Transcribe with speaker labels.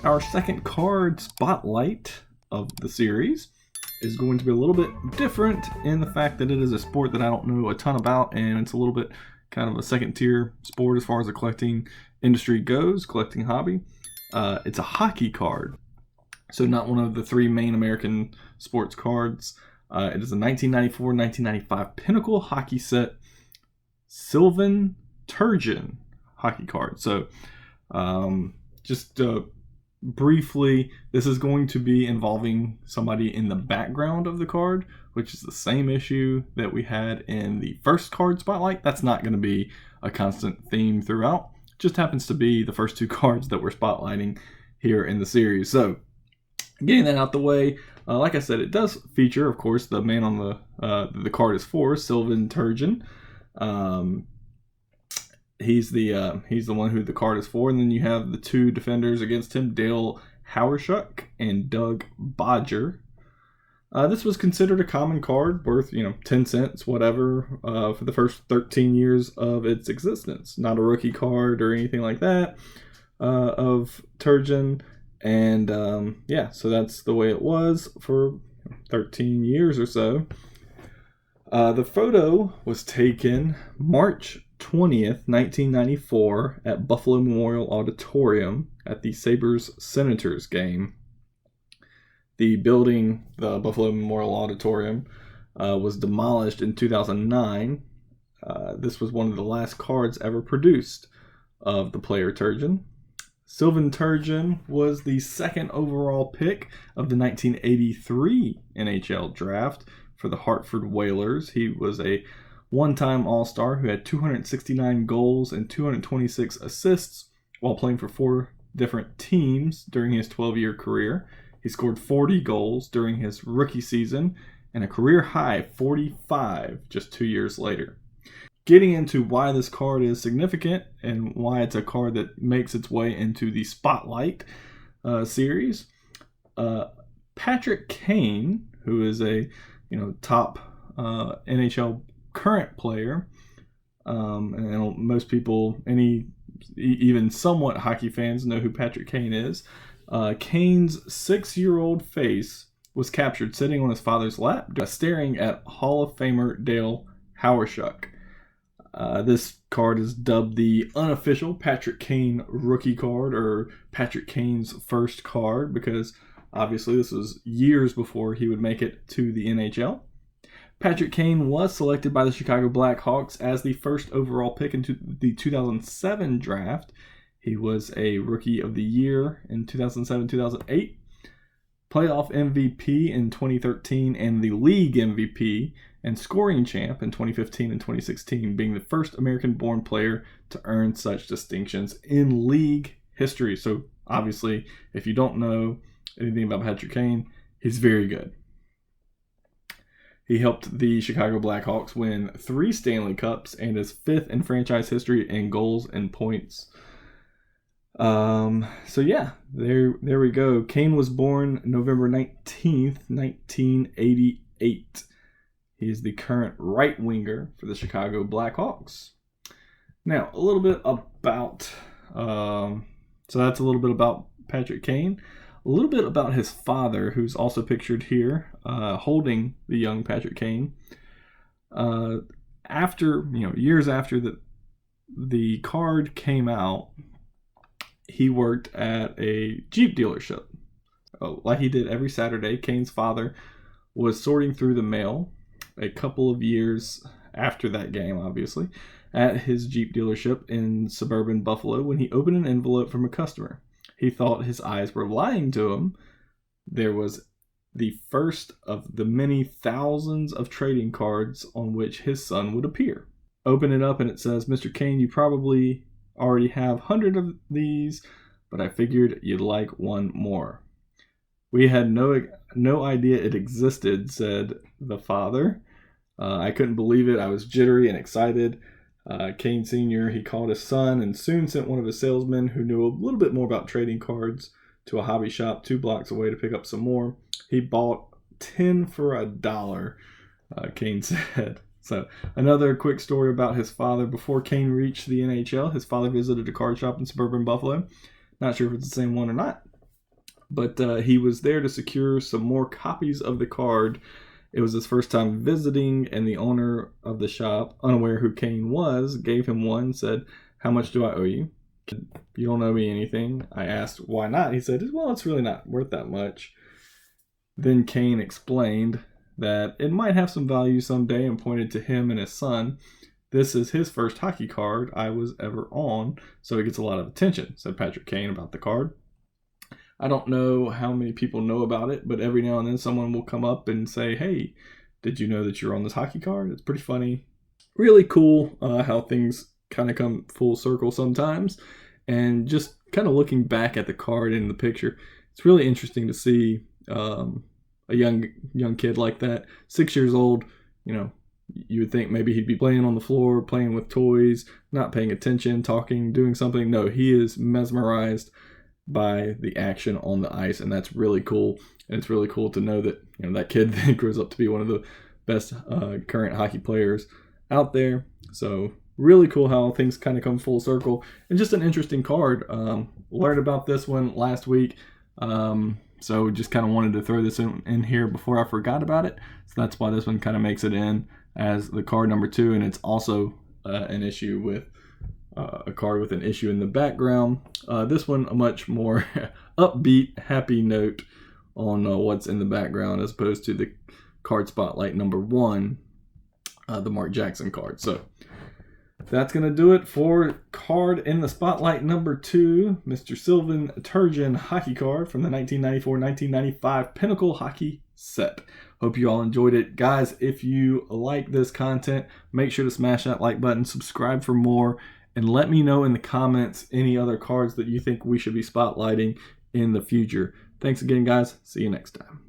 Speaker 1: Our second card spotlight of the series is going to be a little bit different in the fact that it is a sport that I don't know a ton about, and it's a little bit kind of a second tier sport as far as the collecting industry goes, collecting hobby. It's a hockey card, so not one of the three main American sports cards. It is a 1994-1995 Pinnacle hockey set Sylvain Turgeon hockey card. So just briefly, this is going to be involving somebody in the background of the card, which is the same issue that we had in the first card spotlight. That's not going to be a constant theme throughout. It just happens to be the first two cards that we're spotlighting here in the series. So getting that out the way, like I said, it does feature, of course, the man on the card is for, Sylvain Turgeon. He's the one who the card is for, and then you have the two defenders against him, Dale Hawerchuk and Doug Bodger. This was considered a common card, worth 10 cents, whatever, for the first 13 years of its existence. Not a rookie card or anything like that of Turgeon, and so that's the way it was for 13 years or so. The photo was taken March 20th, 1994 at Buffalo Memorial Auditorium at the Sabres-Senators game. The building, the Buffalo Memorial Auditorium, was demolished in 2009. This was one of the last cards ever produced of the player Turgeon. Sylvain Turgeon was the second overall pick of the 1983 NHL draft for the Hartford Whalers. He was a one-time All-Star who had 269 goals and 226 assists while playing for 4 different teams during his 12-year career. He scored 40 goals during his rookie season and a career-high 45 just 2 years later. Getting into why this card is significant and why it's a card that makes its way into the Spotlight series, Patrick Kane, who is a top NHL current player, and most people, even somewhat hockey fans, know who Patrick Kane is. Kane's 6-year-old face was captured sitting on his father's lap, staring at Hall of Famer Dale Hawerchuk. This card is dubbed the unofficial Patrick Kane rookie card, or Patrick Kane's first card, because obviously this was years before he would make it to the NHL. Patrick Kane was selected by the Chicago Blackhawks as the first overall pick into the 2007 draft. He was a Rookie of the Year in 2007-2008, Playoff MVP in 2013, and the League MVP and Scoring Champ in 2015 and 2016, being the first American-born player to earn such distinctions in league history. So obviously, if you don't know anything about Patrick Kane, he's very good. He helped the Chicago Blackhawks win 3 Stanley Cups and is 5th in franchise history in goals and points. There we go. Kane was born November 19th, 1988. He is the current right winger for the Chicago Blackhawks. Now, a little bit about, that's a little bit about Patrick Kane. A little bit about his father, who's also pictured here, holding the young Patrick Kane. Years after the card came out, he worked at a Jeep dealership. Like he did every Saturday, Kane's father was sorting through the mail a couple of years after that game, obviously, at his Jeep dealership in suburban Buffalo when he opened an envelope from a customer. He thought his eyes were lying to him. There was the first of the many thousands of trading cards on which his son would appear. Open it up and it says, "Mr. Kane, you probably already have hundreds of these, but I figured you'd like one more." "We had no idea it existed," said the father. "I couldn't believe it. I was jittery and excited." Kane Sr., he called his son and soon sent one of his salesmen who knew a little bit more about trading cards to a hobby shop 2 blocks away to pick up some more. He bought 10 for $1, Kane said. So another quick story about his father. Before Kane reached the NHL, his father visited a card shop in suburban Buffalo. Not sure if it's the same one or not. But he was there to secure some more copies of the card. It was his first time visiting, and the owner of the shop, unaware who Kane was, gave him one, said, "How much do I owe you?" "You don't owe me anything." I asked, "Why not?" He said, "Well, it's really not worth that much." Then Kane explained that it might have some value someday and pointed to him and his son. "This is his first hockey card I was ever on, so it gets a lot of attention," said Patrick Kane about the card. I don't know how many people know about it, but every now and then someone will come up and say, "Hey, did you know that you're on this hockey card?" It's pretty funny. Really cool how things kind of come full circle sometimes. And just kind of looking back at the card in the picture, it's really interesting to see a young kid like that, 6 years old. You would think maybe he'd be playing on the floor, playing with toys, not paying attention, talking, doing something. No, he is mesmerized by the action on the ice, and that's really cool. And it's really cool to know that that kid then grows up to be one of the best current hockey players out there. So really cool how things kind of come full circle, and just an interesting card. Learned about this one last week, so just kind of wanted to throw this in here before I forgot about it. So that's why this one kind of makes it in as the card number 2, and it's also an issue with a card with an issue in the background. This one a much more upbeat, happy note on what's in the background, as opposed to the card spotlight number 1, the Mark Jackson card. So that's going to do it for card in the spotlight number 2, Mr. Sylvain Turgeon hockey card from the 1994-1995 Pinnacle hockey set. Hope you all enjoyed it. Guys, if you like this content, make sure to smash that like button, subscribe for more, and let me know in the comments any other cards that you think we should be spotlighting in the future. Thanks again, guys. See you next time.